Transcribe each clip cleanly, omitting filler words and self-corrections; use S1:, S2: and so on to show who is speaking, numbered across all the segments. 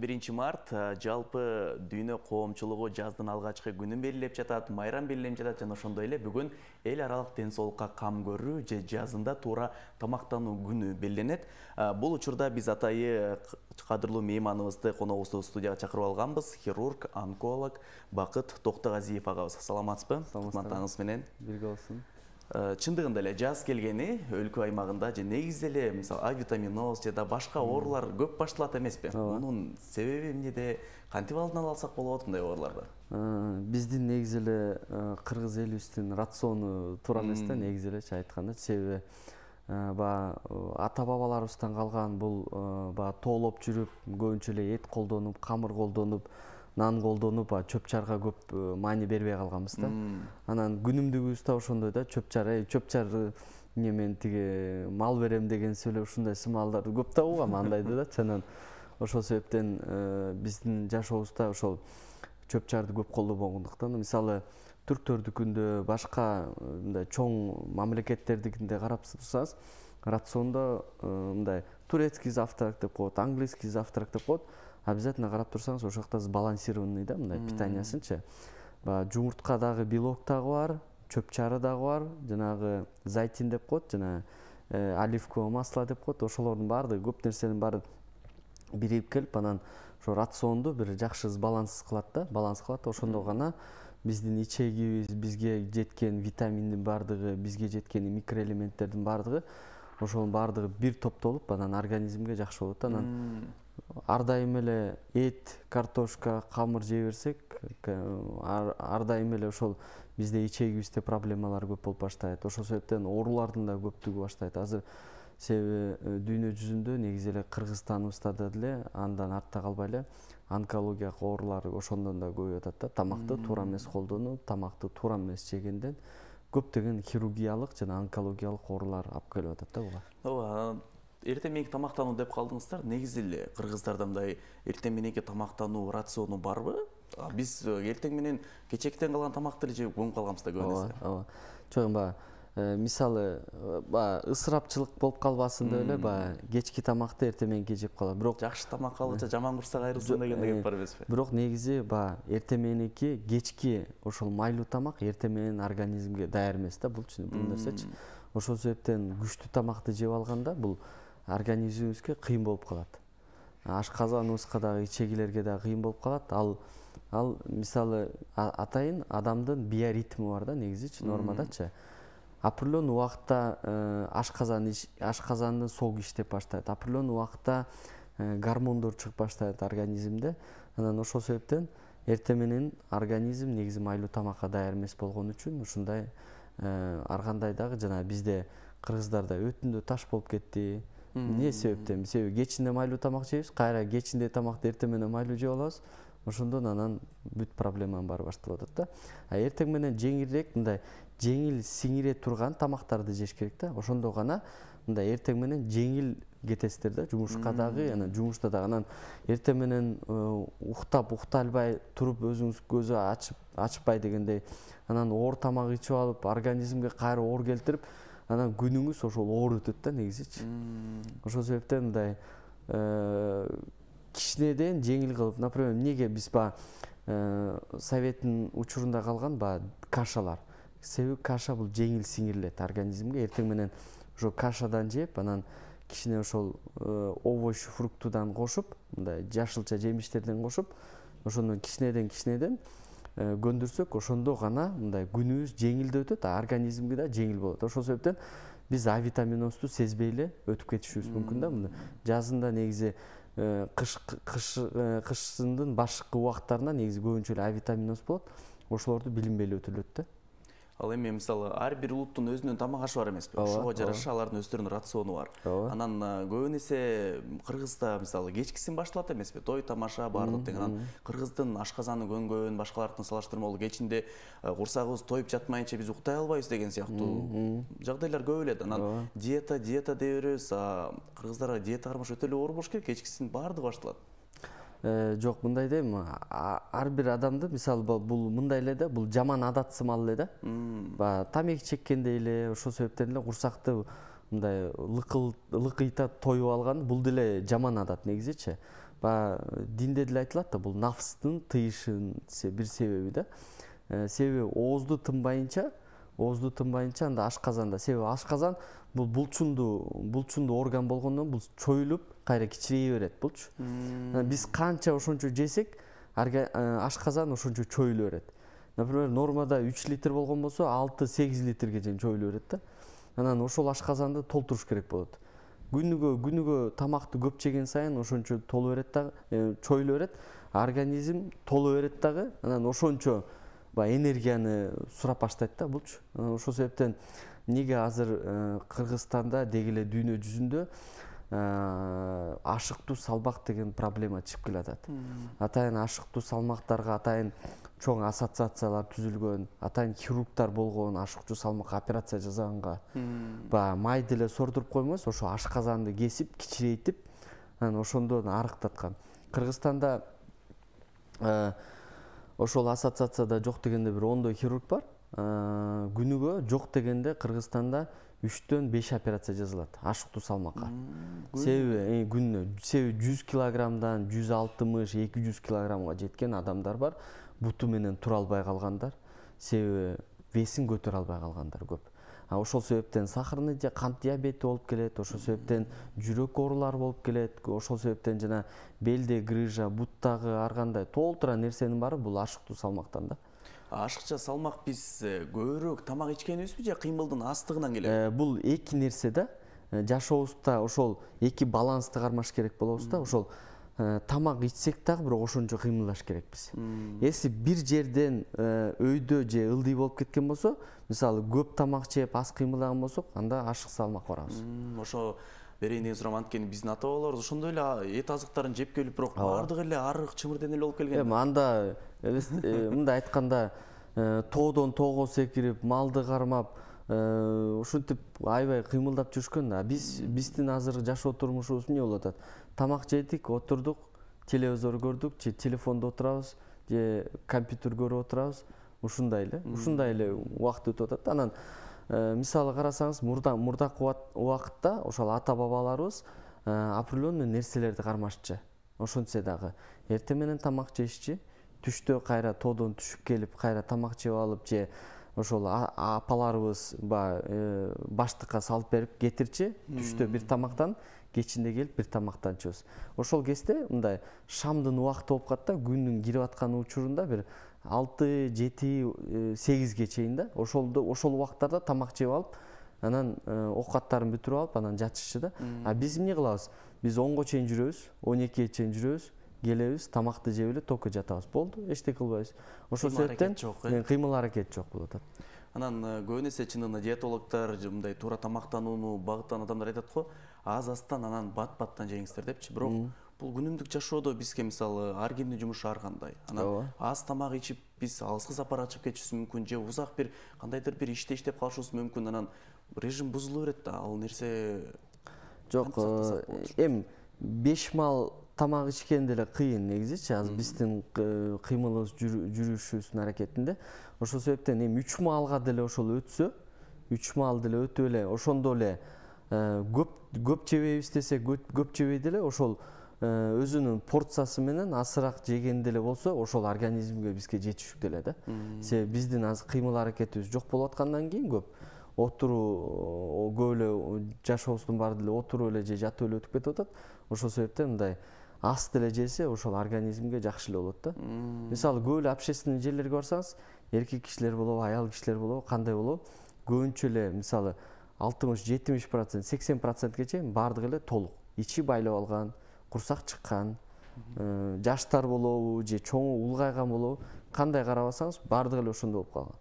S1: бүгүн 1 март жалпы дүйнө коомчулугу жаздын алгачкы күнүн белгилеп жатат, майрам белгилеп жатат жана ошондой эле бүгүн эл аралык ден соолукка кам көрүү же жазында туура тамактануу күнү белгиленет. Бул учурда биз атайы кадырлуу мейманыбызды, коногубузду студияга чакырып алганбыз. Хирург, онколог Бакыт Токтогазиев агабыз. Саламатсызбы? Кутмандыгыңыз менен.
S2: Бирге болсун.
S1: Чындыгында эле жаз келгени өлкө аймагында же негизи эле мисалы авитаминоз же да башка оорулар көп башталат эмеспи? Мунун себеби эмнеде? Кантип алдын ала алсак болот мындай ооруларды?
S2: Биздин негизи эле кыргыз элибиздин рациону туура эмес да, негизи элечи айтканда. Себеби ата бабаларыбыздан калган бул тоолоп жүрүп, көбүнчө эле эт колдонуп, камыр колдонуп, нан колдонуп, чөп чарга көп маани бербей калганбыз да. Анан күнүмдүгүбүз да ошондой да, чөп чар мен тиги мал берем деген сүйлөп ушундай сымалдарды көп да угам андайды да. Анан ошол себептен биздин жашообузда ошол чөп чарды көп колдобогондуктан, мисалы түрктөрдүкүндө, башка мындай чоң мамлекеттердикинде карап турсаңыз, рациондо мындай турецкий завтрак деп коет, английский завтрак деп коет. Обязательно карап турсаңыз, ошол жакта сбалансированный да, мындай питаниясынчы. Жумуртка дагы белок дагы бар, чөп чары дагы бар, жанагы зайтин деп коет, жана оливковое масло деп коет. Ошолордун баардыгы, көп нерсенин баары бирип келип, анан ошо рационду бир жакшы баланс кылат да, ошондо гана биздин ичегибиз, бизге жеткен витаминдин баардыгы, бизге жеткен микроэлементтердин баардыгы, ошонун баардыгы бир топтолуп, анан организмге жакшы болот. Анан ар дайым эле эт, картошка, камыр жей берсек, ар дайым эле ошол бизде ичегибизде проблемалар көп болуп баштайт. Ошол себептен оорулардын да көптүгү баштайт. Азыр себеби дүйнө жүзүндө негизи эле Кыргызстаныбызда деле андан артта калбай эле онкологиялык оорулар ошондон да көбөйүп атат да. Тамакты туура эмес колдонуп, тамакты туура эмес жегенден көптөгөн хирургиялык жана онкологиялык оорулар алып келип атат да буга.
S1: Ооба. Эртең мененки тамактануу деп калдыңыздар. Негизи эле кыргыздарда мындай эртең мененки тамактануу рациону барбы? Биз эртең менен кечектен калган тамакты эле жеп көңүп калганбыз да көбүнесе.
S2: Ооба. Чоң мисалы ысырапчылык болуп калбасын деп эле кечки тамакты эртең мененки жеп калат. Бирок
S1: жакшы тамак калганча жаман курсак айрылсын деген да кеп бар эмеспи?
S2: Бирок негизи эртең мененки кечки ошол майлуу тамак эртең менен организмге даяр эмес да, бул нерсечи. Ошол себептен күчтүү тамакты жеп алганда бул организмибизге кыйын болуп калат. Ашказаныбызга дагы, ичегилерге дагы кыйын болуп калат. Ал мисалы атайын адамдын биоритми бар да, негизичи нормадачы. Определенный убакытта ашказандын согу иштеп баштайт. Определенный убакытта гормондор чыгып баштайт организмде. Анан ошол себептен эртең менен организм негизи майлуу тамакка даяр эмес болгон үчүн ушундай ар кандай дагы жана бизде кыргыздарда өтүндө таш болуп кетти. Эмне себептен? Себеби кечинде майлуу тамак жейбиз, кайра кечинде тамакты эртең менен майлуу жеп алабыз. Ошондон анан бүт проблеманын баары башталып атат да. Эртең менен жеңилирээк, мындай жеңил сиңире турган тамактарды жеш керек да. Ошондо гана мындай эртең менен жеңил кетесиздер да, жумушка дагы, анан жумушта дагы. Анан эртең менен ukta албай туруп өзүңүз көзү ачпай дегендей, анан оор тамак ичип алып, организмге кайра оор келтирип, анан күнүңүз ошол оор өтөт да, негизичи. Ошол себептен мындай кичинеден жеңил кылып, например, эмнеге биз советтин учурунда калган кашалар. Себеби каша бул жеңил сиңирилет организмге. Эртең менен ошо кашадан жеп, анан кичине ошол овощ, фруктудан кошуп, мындай жашылча жемиштерден кошуп, ошондон кичинеден көндүрсөк, ошондо гана мындай күнүбүз жеңилдеп өтөт, организмге да жеңил болот. Ошол себептен биз авитаминозду сезбей эле өтүп кетишибиз мүмкүн да. Жазында негизи кышындын башкы убактарында негизи көбүнчө эле авитаминоз болот. Ошолорду билинбей эле өтүлөт да.
S1: Ал эми мисалы ар бир улуттун өзүнүн тамак ашы бар эмеспи? Ошого жараша алардын өздөрүнүн рациону бар. Анан көбүн эсе Кыргызда мисалы кечкисин башталат эмеспи? Той тамаша баардык тең. Анан Кыргыздын ашказаны көнгөн, башкалардын салыштырмалуу кечинде курсагыбыз тоюп жатмайынча биз уктай албайбыз деген сыяктуу жагдайлар көп эле. Анан диета дей беребиз. Кыргыздарга диета кармаш өтө эле оор болуш керек, кечкисин баардыгы башталат.
S2: Жок, мындай дейм, ар бир адамды мисалы бул мындай эле да, бул жаман адат сымал эле да. Тамеки чеккендей эле, ошол себептен эле курсакты мындай лыкыйта тоюп алган бул деле жаман адат негизичи. баягы динде деле айтылат да, бул нафстын тыйышын бир себеби да. Себеби оозду тынбайынча анда ашказанда, себеби ашказан бул булчундуу орган болгондон бул чоюлуп кайра кичирейе берет булчу. Биз канча ошончо жесек, ашказан ошончо чоюла берет. Например, нормада 3 литр болгон болсо 6-8 литрге чейин чоюла берет да. Анан ошол ашказанды толтуруш керек болот. Күнүгө тамакты көп жеген сайын ошончо толо берет дагы, чоюла берет. Организм толо берет дагы, анан ошончо энергияны сурап баштайт да булчу. Ошол себептен неге азыр Кыргызстанда деги эле дүйнө жүзүндө ашыктуу салмак деген проблема чыгып келатат. Атайын ашыктуу салмактарга атайын чоң ассоциациялар түзүлгөн, атайын хирургдар болгон, ашыктуу салмак операция жасаганга май деле сордуруп коймойсуз, ошо ашказанды кесип, кичирейтип, анан ошондон арыктаткан. Кыргызстанда ошол ассоциацияда жок дегенде бир 10 хирург бар. Күнүгө жок дегенде Кыргызстанда 3-төн 5 операция жасалат ашыктуу салмакка. Себеби күнүнө 100 килограммдан 160-200 килограммга жеткен адамдар бар. Буту менен тура албай калгандар, себеби весин көтөрө албай калгандар көп. Ошол себептен сахарный кант диабети болуп келет, ошол себептен жүрөк оорулары болуп келет, ошол себептен жана белде грыжа, буттагы ар кандай толтура нерсенин баары бул ашыктуу салмактан да.
S1: Ашыкча салмак биз көбүрөөк тамак ичкенибизби же кыймылдын астыгынан келеби?
S2: Бул эки нерсе да. Жашообузда ошол эки балансты кармаш керек болобуз да. Ошол тамак ичсек дагы бирок ошончо кыймылдаш керекпиз. Эси бир жерден өйдө же ылдый болуп кеткен болсо, мисалы көп тамак жеп аз кыймылдаган болсок, анда ашык салмак барабыз.
S1: Ошо берейин деген сурам, анткени биздин ата бабаларыбыз ошондой эле эт азыктарын жеп келип, бирок баардыгы эле арык, чымыр денеле болуп келген.
S2: Анда мындай айтканда тоодон тоого секирип, малды кармап, ушинтип аябай кыймылдап жүрүшкөн. Биздин азыр жашоо турмушубуз эмне болуп атат? Тамак жедик, отурдук, телевизор көрдүк, же телефондо отурабыз, же компьютер көрүп отурабыз. Ушундай эле убакыт өтүп атат. Анан мисалы карасаңыз, мурдакы убакытта ошол ата бабаларыбыз определенный нерселерди кармашчы. Ошентсе дагы эртең менен тамак жешчи, түштө кайра тоодон түшүп келип, кайра тамак жеп алып, же ошол апаларыбыз баштыкка салып берип кетирчи, түштө бир тамактан, кечинде келип бир тамактан чөбүз. Ошол кезде мындай шамдын убакыты болуп калат да, күндүн кирип аткан учурунда бир 6-7-8ге чейин да, ошол убакыттарда тамак жеп алып, анан оокаттарын бүтүрүп алып, анан жатышчы да. Биз эмне кылабыз? Биз 10го чейин жүрөбүз, 12ге чейин жүрөбүз, келебиз, тамакты жеп эле токко жатабыз. Болду, эчтеке кылбайбыз. Ошол себептен кыймыл аракет жок болуп атат.
S1: Анан көбүн эсе чынында диетологдор, мындай туура тамактанууну багыттаган адамдар айтат го, аз-аздан анан бат-баттан жеңиңиздер депчи. Бирок бул күнүмдүк жашоодо бизге мисалы ар кимдин жумушу ар кандай. Анан аз тамак ичип биз алыскы сапарга чыгып кетишибиз мүмкүн, же узак бир кандайдыр бир иште иштеп калышыбыз мүмкүн. Анан режим бузулу берет да, ал нерсе
S2: жок. Эми 5 мал тамак ичкен деле кыйын негизичи, азыр биздин кыймылыбыз жүрүшүбүздүн аракетинде. Ошол себептен эми 3 маалга деле ошол өтсө, 3 маал деле өтүп эле, ошондо эле көп жебейбиз десе, көп жебей деле ошол өзүнүн порциясы менен азыраак жеген деле болсо, ошол организмге бизге жетишип деле да. Себеби биздин азыр кыймыл аракетибиз жок болуп аткандан кийин көп отуруу, көп эле жашообуздун баары деле отуруп эле же жатып эле өтүп кетип атат. Ошол себептен мындай аз деле жесе, ошол организмге жакшы эле болот да. Мисалы көп эле общественный жерлерге барсаңыз, эркек кишилер болобу, аял кишилер болобу, кандай болобу, көбүнчө эле мисалы 60-70%, 80%ге чейин баардыгы эле толук. Ичи байлап алган, курсак чыккан, жаштар болобу, же чоң улгайган болобу, кандай карабасаңыз баардыгы эле ошондой болуп калган.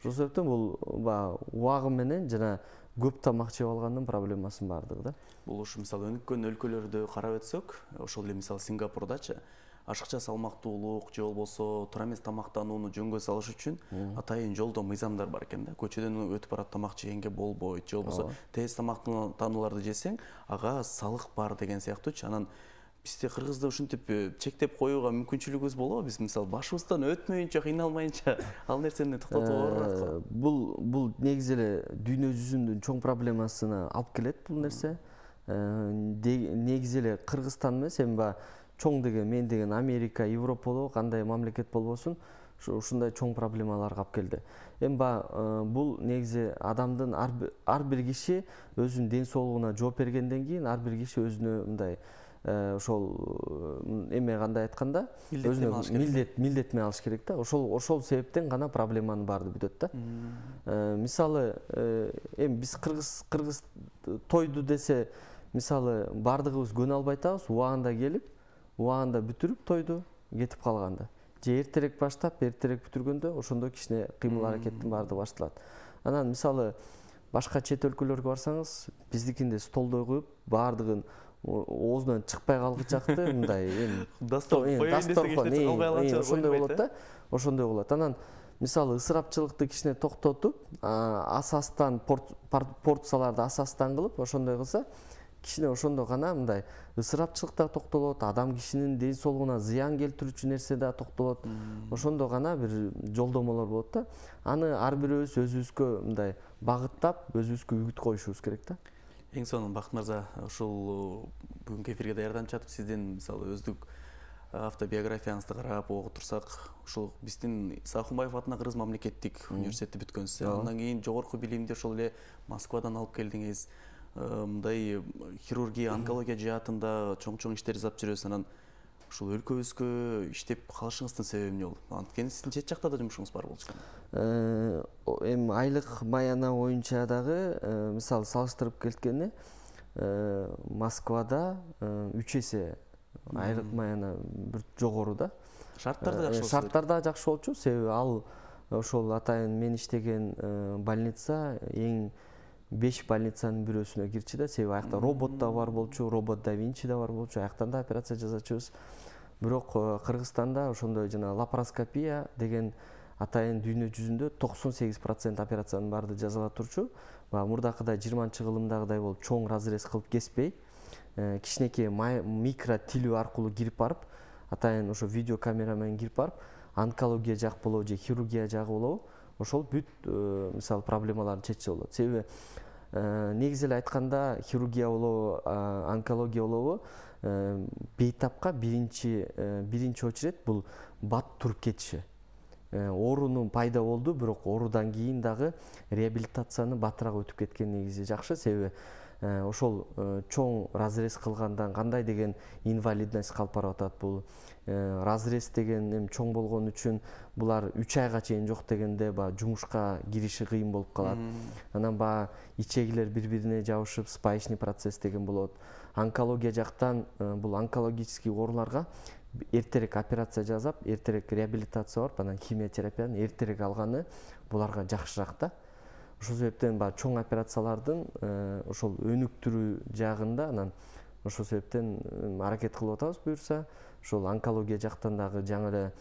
S2: Ошол себептен бул убагы менен жана көп тамак жеп алгандын проблемасын баардыгы да.
S1: Бул ушу мисалы өнүккөн өлкөлөрдү карап өтсөк, ошол эле мисалы Сингапурдачы ашыкча салмактуулук же болбосо туура эмес тамактанууну жөнгө салыш үчүн атайын жолдо мыйзамдар бар экен да. Көчөдөн өтүп барат тамак жегенге болбойт, же болбосо тез тамактанууларды жесең ага салык бар деген сыяктуучу. Анан бизде Кыргызда ушинтип чектеп коюуга мүмкүнчүлүгүбүз болобу? Биз мисалы башыбыздан өтмөйүнчө, кыйналмайынча ал нерсени токтотууга болот.
S2: Бул негизи эле дүйнө жүзүнүн чоң проблемасына алып келет бул нерсе. Негизи эле Кыргызстан эмес, эми чоң деген мен деген Америка, Европа болобу, кандай мамлекет болбосун, ушундай чоң проблемаларга алып келди. Эми бул негизи адамдын ар бир киши өзүнүн ден соолугуна жооп бергенден кийин ар бир киши өзүнө мындай ошол эме кандай айтканда өзүнө милдет менен алыш керек да. Ошол себептен гана проблеманын баары бүтөт да. Мисалы эми биз кыргыз тойду десе, мисалы бардыгыбыз көнө албай атабыз, убагында келип, убагында бүтүрүп тойду кетип калганда. Же эртерээк баштап, эртерээк бүтүргөндө ошондо кичине кыймыл аракеттин баардыгы башталат. Анан мисалы башка чет өлкөлөргө барсаңыз, биздикинде столдой коюп, баардыгын оозунан чыкпай калгычакты мындай эми дасторкон ошондой болот да. Ошондой болот. Анан мисалы ысырапчылыкты кичине токтотуп, асастан порцияларды асастан кылып, ошондой кылса, кичине ошондо гана мындай ысырапчылык да токтолот, адам кишинин ден соолугуна зыян келтирүүчү нерсе да токтолот. Ошондо гана бир жолдомолор болот да. Аны ар бирөөбүз өзүбүзгө мындай багыттап, өзүбүзгө үгүт коюшубуз керек да.
S1: Эң сонун Бакыт мырза, ушул бүгүнкү эфирге даярданып жатып сиздин мисалы өздүк автобиографияңызды карап окуп турсак, ушул биздин Саахунбаев атына Кыргыз мамлекеттик университетти бүткөнсүз. Андан кийин жогорку билимди ошол эле Москвадан алып келдиңиз. Мындай хирургия, онкология жаатында чоң иштер жасап жүрөсүз. Анан ушул өлкөбүзгө иштеп калышыңыздын себеби эмне болду? Анткени сиздин чет жакта да жумушуңуз бар болчу.
S2: Эми айлык маяна боюнча дагы мисалы салыштырып келткенде Москвада 3 эсе айлык маяна бир жогору да.
S1: Шарттар да жакшы.
S2: Шарттар да жакшы болчу, себеби ал ошол атайын мен иштеген больница эң 5 больницанын бирөөсүнө кирчү да, себеби аякта робот да бар болчу, робот да Винчи да бар болчу, аяктан да операция жасачубуз. Бирок Кыргызстанда ошондой жана лапароскопия деген атайын дүйнө жүзүндө 98% операциянын баарды жасала турчу. Мурдакыдай 20-кылымдагыдай болуп чоң разрез кылып кеспей, кичинекей микро тилүү аркылуу кирип барып, атайын ошо видео камера менен кирип барып, онкология жак болобу же хирургия жагы болобу, ошол бүт мисалы проблемаларды чечсе болот. Себеби негизи эле айтканда хирургия болобу, онкология болобу, бейтапка биринчи очередь бул бат туруп кетиши. Оорунун пайда болду, бирок оорудан кийин дагы реабилитацияны баттыраак өтүп кеткен негизи жакшы, себеби ошол чоң разрез кылгандан кандай деген инвалидность калып барып атат. Бул разрез деген эми чоң болгон үчүн булар 3 айга чейин жок дегенде жумушка кириши кыйын болуп калат. Анан ичегилер бири-бирине жабышып, спаечный процесс деген болот. Онкология жактан бул онкологический ооруларга эртерээк операция жасап, эртерээк реабилитация барып, анан химиотерапияны эртерээк алганы буларга жакшыраак да. Ошол себептен чоң операциялардын ошол өнүктүрүү жагында анан ошол себептен аракет кылып атабыз буюрса. Ошол онкология жактан дагы жаңы эле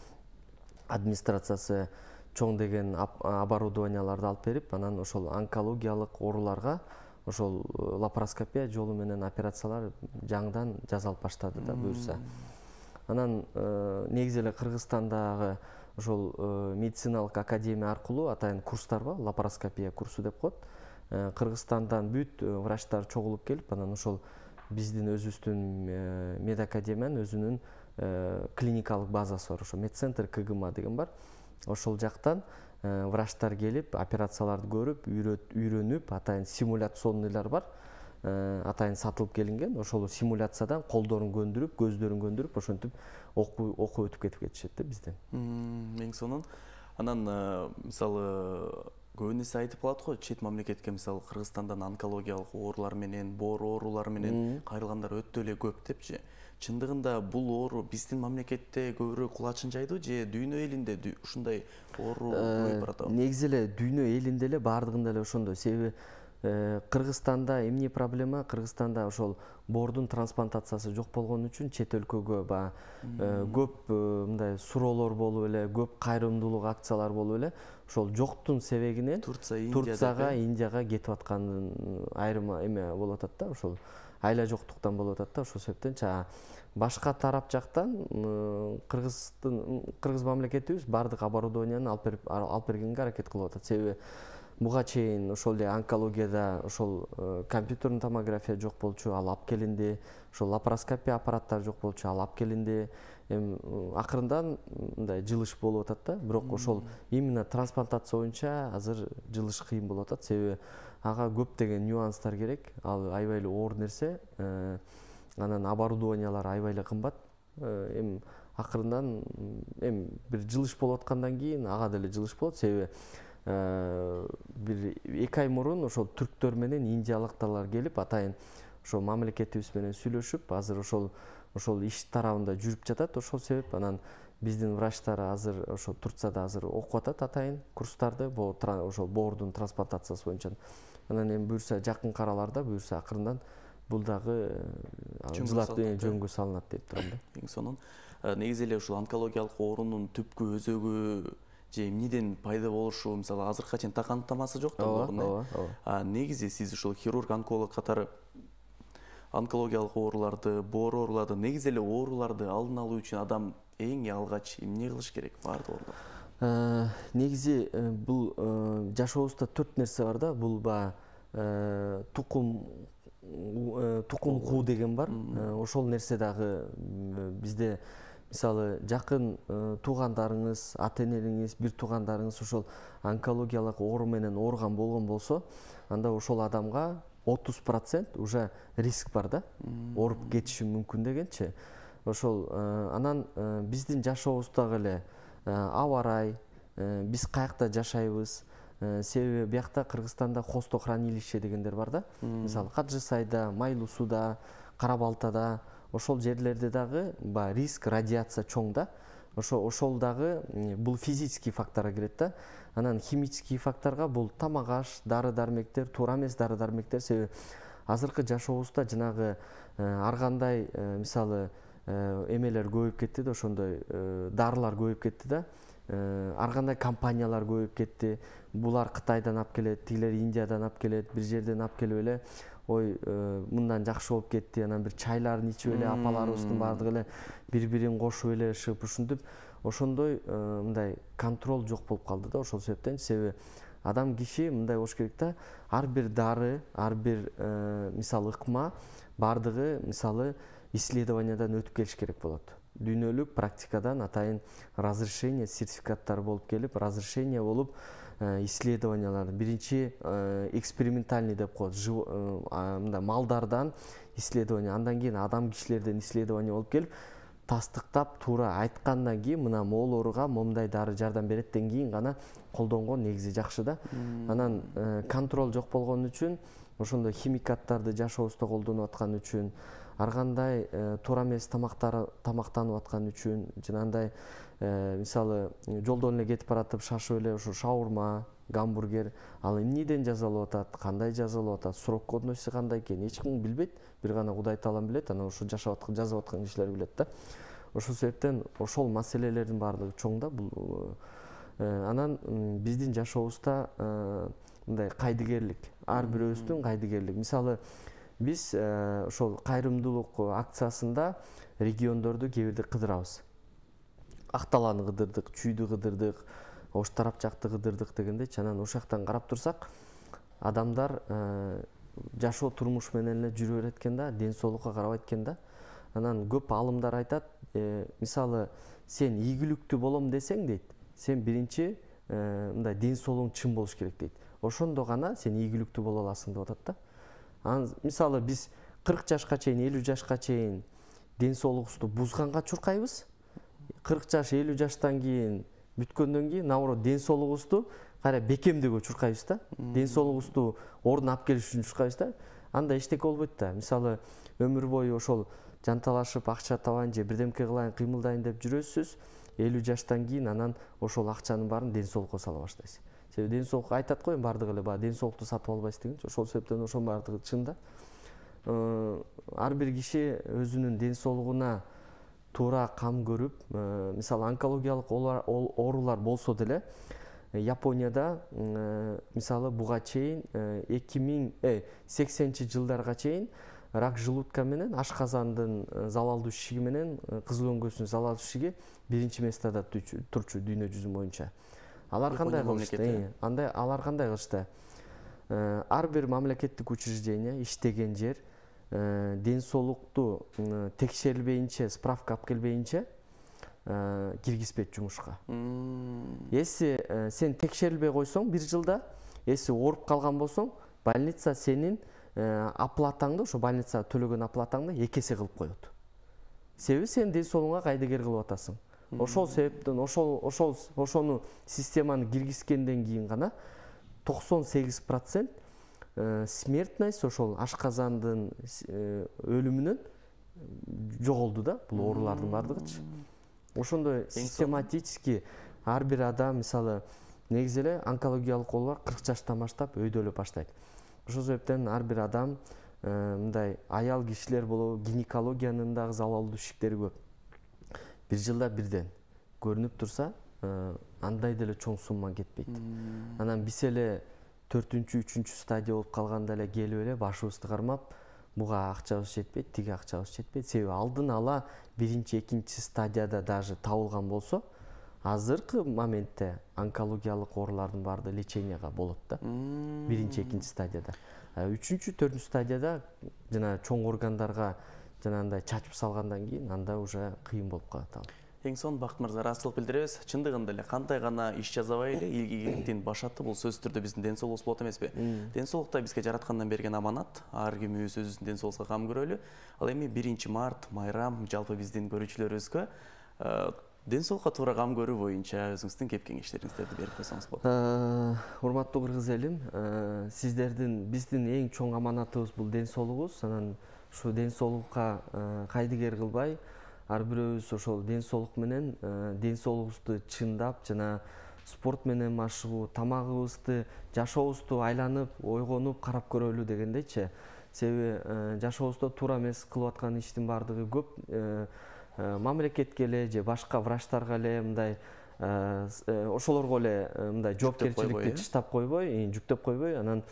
S2: администрациясы чоң деген оборудованияларды алып берип, анан ошол онкологиялык ооруларга ошол лапароскопия жолу менен операциялар жаңыдан жасалып баштады да буюрса. Анан негизи эле Кыргызстандагы ошол медициналык академия аркылуу атайын курстар бар, лапароскопия курсу деп коет. Кыргызстандан бүт врачтар чогулуп келип, анан ошол биздин өзүбүздүн медакадемиянын өзүнүн клиникалык базасы бар, ошо медцентр КГМА деген бар. Ошол жактан врачтар келип, операцияларды көрүп, үйрөнүп, атайын симуляционныйлар бар. Атайын сатылып келинген, ошол симуляциядан колдорун көндүрүп, көздөрүн көндүрүп, ошентип окуу өтүп кетип кетишет да бизден.
S1: Эң сонун. Анан мисалы көбүн эсе айтып калат го, чет мамлекетке мисалы Кыргызстандан онкологиялык оорулар менен, боор оорулары менен кайрылгандар өтө эле көп депчи. Чындыгында бул оору биздин мамлекетте көбүрөөк кулачын жайды же дүйнө элинде ушундай оору көбөйүп баратабы?
S2: Негизи эле дүйнө элинде эле баардыгында эле ошондой. Себеби Кыргызстанда эмне проблема? Кыргызстанда ошол боордун трансплантациясы жок болгон үчүн чет өлкөгө көп мындай суроолор болуп эле, көп кайрымдуулук акциялар болуп эле, ошол жоктун себегинен Турцияга, Индияга кетип аткан айрым эме болуп атат да, ошол айла жоктуктан болуп атат да. Ошол себептен башка тарап жактан Кыргыз мамлекетибиз баардык оборудованияны алып бергенге аракет кылып атат. Себеби буга чейин ошол эле онкологияда ошол компьютерный томография жок болчу, ал алып келинди. Ошол лапароскопия аппараттары жок болчу, ал алып келинди. Эми акырындан мындай жылыш болуп атат да. Бирок ошол именно трансплантация боюнча азыр жылыш кыйын болуп атат. Себеби ага көптөгөн нюанстар керек. Ал аябай эле оор нерсе. Анан оборудованиялар аябай эле кымбат. Эми акырындан эми бир жылыш болуп аткандан кийин ага деле жылыш болот. Себеби бир 2 ай мурун ошол түрктөр менен индиялыктар келип атайын ошол мамлекетибиз менен сүйлөшүп, азыр ошол иш тарабында жүрүп жатат. Ошол себеп анан биздин врачтар азыр ошо Турцияда азыр окуп атат атайын курстарды ошол боордун трансплантациясы боюнча. Анан эми буюрса жакынкы араларда буюрса акырындан бул дагы жөнгө салынат деп турам да.
S1: Эң сонун негизи эле ушул онкологиялык оорунун түпкү өзөгү же эмнеден пайда болушу мисалы азыркыга чейин так аныктамасы жок да. Негизи сиз ушул хирург онколог катары онкологиялык ооруларды, боор ооруларды, негизи эле ооруларды алдын алуу үчүн адам эң алгач эмне кылыш керек баардык оорулар?
S2: Негизи бул жашообузда 4 нерсе бар да. Бул тукум куу деген бар. Ошол нерсе дагы бизде мисалы жакын туугандарыңыз, ата-энелериңиз, бир туугандарыңыз ошол онкологиялык оору менен ооруган болгон болсо, анда ошол адамга 30% уже риск бар да. Ооруп кетиши мүмкүн дегенчи. Ошол анан биздин жашообуздагы эле аба ырай, биз каякта жашайбыз. Себеби биякта Кыргызстанда хостохранилище дегендер бар да. Мисалы Каджысайда, Майлуусуда, Кара-Балтада ошол жерлерде дагы риск радиация чоң да. Ошол дагы бул физический факторго кирет да. Анан химический факторго бул тамак-аш, дары-дармектер, туура эмес дары-дармектер. Себеби азыркы жашообузда жанагы ар кандай мисалы эмелер көбөйүп кетти да, ошондой дарылар көбөйүп кетти да. Ар кандай компаниялар көбөйүп кетти. Булар Кытайдан алып келет, тигилер Индиядан алып келет, бир жерден алып келип эле ой мындан жакшы болуп кетти, анан бир чайларын ичип эле апаларыбыздын баардыгы эле бири-бирин кошуп эле шыгып ушинтип ошондой мындай контроль жок болуп калды да. Ошол себептен себеби адам киши мындай болуш керек да, ар бир дары, ар бир мисалы ыкма баардыгы мисалы исследованиядан өтүп келиш керек болот. Дүйнөлүк практикадан атайын разрешение, сертификаттар болуп келип, разрешение болуп исследованиялар биринчи экспериментальный деп коет, мындай малдардан исследование, андан кийин адам кишилерден исследование болуп келип, тастыктап туура айткандан кийин мына могул ооруга момундай дары жардам береттен кийин гана колдонгон негизи жакшы да. Анан контроль жок болгон үчүн ошондой химикаттарды жашообузда колдонуп аткан үчүн, ар кандай туура эмес тамактанып аткан үчүн, жанагындай мисалы жолдон эле кетип баратып шашып эле ошо шаурма, гамбургер, ал эмнеден жасалып атат, кандай жасалып атат, срок годности кандай экенин эч ким билбейт, бир гана Кудай таалам билет, анан ошо жазып аткан кишилер билет да. Ошол себептен ошол маселелердин баардыгы чоң да. Бул анан биздин жашообузда мындай кайдыгерлик, ар бирөөбүздүн кайдыгерлик. Мисалы биз ошол кайрымдуулук акциясында региондорду кээ бирде кыдырабыз. Акталаны кыдырдык, Чүйдү кыдырдык, Ош тарап жакты кыдырдык дегендейчи. Анан ошол жактан карап турсак, адамдар жашоо турмуш менен эле жүрө берет экен да, ден соолукка карабайт экен да. Анан көп алымдар айтат, мисалы сен ийгиликтүү болом десең дейт, сен биринчи мындай ден соолугуң чын болуш керек дейт. Ошондо гана сен ийгиликтүү боло аласың деп атат да. Анан мисалы биз 40 жашка чейин, 50 жашка чейин ден соолугубузду бузганга чуркайбыз. 40 жаш, 50 жаштан кийин бүткөндөн кийин наоборот ден соолугубузду кайра бекемдөөгө чуркайбыз да. Ден соолугубузду ордуна алып келиш үчүн чуркайбыз да. Анда эчтеке болбойт да. Мисалы өмүр бою ошол жанталашып акча табайын же бирдемке кылайын, кыймылдайын деп жүрөсүз. 50 жаштан кийин анан ошол акчанын баарын ден соолукка сала баштайсыз. Себеби ден соолук айтат го, баардыгы эле ден соолукту сатып албайсыз дегенчи. Ошол себептен ошонун баардыгы чын да. Ар бир киши өзүнүн ден соолугуна туура кам көрүп, мисалы онкологиялык оорулар болсо деле, Японияда мисалы буга чейин 2080-жылдарга чейин рак желудка менен ашказандын залалдуу ишиги менен кызыл өңгөсүнүн залалдуу ишиги биринчи местада турчу дүйнө жүзү боюнча. Алар кандай кылышты? Алар кандай кылышты? Ар бир мамлекеттик учреждение иштеген жер ден соолукту текшерилбейинче, справка алып келбейинче киргизбейт жумушка. Эси сен текшерилбей койсоң бир жылда, эси ооруп калган болсоң, больница сенин оплатаңды, ошо больницага төлөгөн оплатаңды 2 эсе кылып коет. Себеби сен ден соолугуңа кайдыгер кылып атасың. Ошол себептен ошону системаны киргизгенден кийин гана 98% смертность ошол ашказандын өлүмүнөн жоголду да, бул оорулардын бардыгычы. Ошондой систематически ар бир адам, мисалы, негизи эле онкологиялык оорулар 40 жаштан баштап өйдөлө баштайт. Ошол себептен ар бир адам мындай аял кишилер болобу, гинекологиянын дагы залалдуу ишиктери көп. Бир жылда бирден көрүнүп турса, андай деле чоң сумма кетпейт. Анан биз эле 4-3 стадия болуп калганда эле келип эле башыбызды кармап, буга акчабыз жетпейт, тиги акчабыз жетпейт. Себеби алдын ала 1-2 стадияда даже табылган болсо, азыркы моментте онкологиялык оорулардын баардыгы леченияга болот да. 1-2 стадияда. 3-4 стадияда жана чоң органдарга жанагындай чачып салгандан кийин анда уже кыйын болуп калат ал.
S1: Эң сонун Бакыт мырза ыраазычылык билдиребиз. Чындыгында эле кандай гана иш жасабай эле ийгиликтин башаты бул сөзсүз түрдө биздин ден соолугубуз болот эмеспи? Ден соолукта бизге жараткандан берген аманат, ар кимибиз өзүбүздүн ден соолугубузга кам көрөлү. Ал эми 1-март, майрам жалпы биздин көрүүчүлөрүбүзгө ден соолукка туура кам көрүү боюнча өзүңүздүн кеп кеңештериңиздерди берип койсоңуз болот.
S2: Урматтуу кыргыз элим, биздин эң чоң аманатыбыз бул ден соолугубуз. Анан ушу ден соолукка кайдыгер кылбай, ар бирөөбүз ошол ден соолук менен ден соолугубузду чындап жана спорт менен машыгуу, тамагыбызды, жашообузду айланып, ойгонуп карап көрөлү дегендейчи. Себеби жашообузда туура эмес кылып аткан иштин баардыгы көп. Мамлекетке эле же башка врачтарга эле мындай ошолорго эле мындай жоопкерчиликти таштап койбой, жүктөп койбой, анан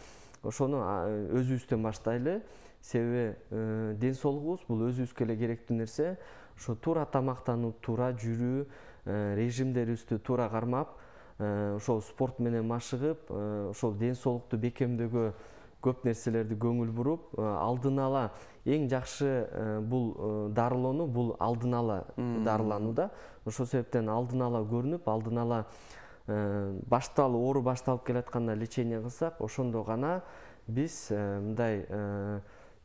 S2: ошону өзүбүздөн баштайлы. Себеби ден соолугубуз бул өзүбүзгө эле керектүү нерсе. Ошо туура тамактанып, туура жүрүү, режимдерибизди туура кармап, ошол спорт менен машыгып, ошол ден соолукту бекемдөөгө көп нерселерди көңүл буруп, алдын ала эң жакшы бул дарылоону, бул алдын ала дарылануу да. Ошол себептен алдын ала көрүнүп, алдын ала оору башталып келатканда лечение кылсак, ошондо гана биз мындай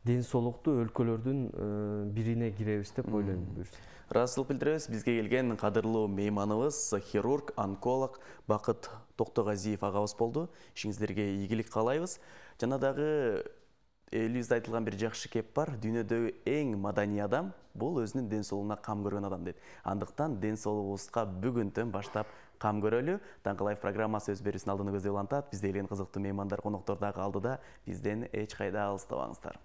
S2: ден соолуктуу өлкөлөрдүн бирине киребиз деп ойлойм.
S1: Ыраазычылык билдиребиз. Бизге келген кадырлуу мейманыбыз хирург, онколог Бакыт Токтогазиев агабыз болду. Ишиңиздерге ийгилик каалайбыз. Жана дагы элибизде айтылган бир жакшы кеп бар. Дүйнөдөгү эң маданий адам бул өзүнүн ден соолугуна кам көргөн адам дейт. Андыктан ден соолугубузга бүгүндөн баштап кам көрөлү. Таңкы лайф программасы өз берүүсүн алдыны көздөп улантат. Бизде келген кызыктуу меймандар, коноктор дагы алдыда. Бизден эч кайда алыстабаңыздар.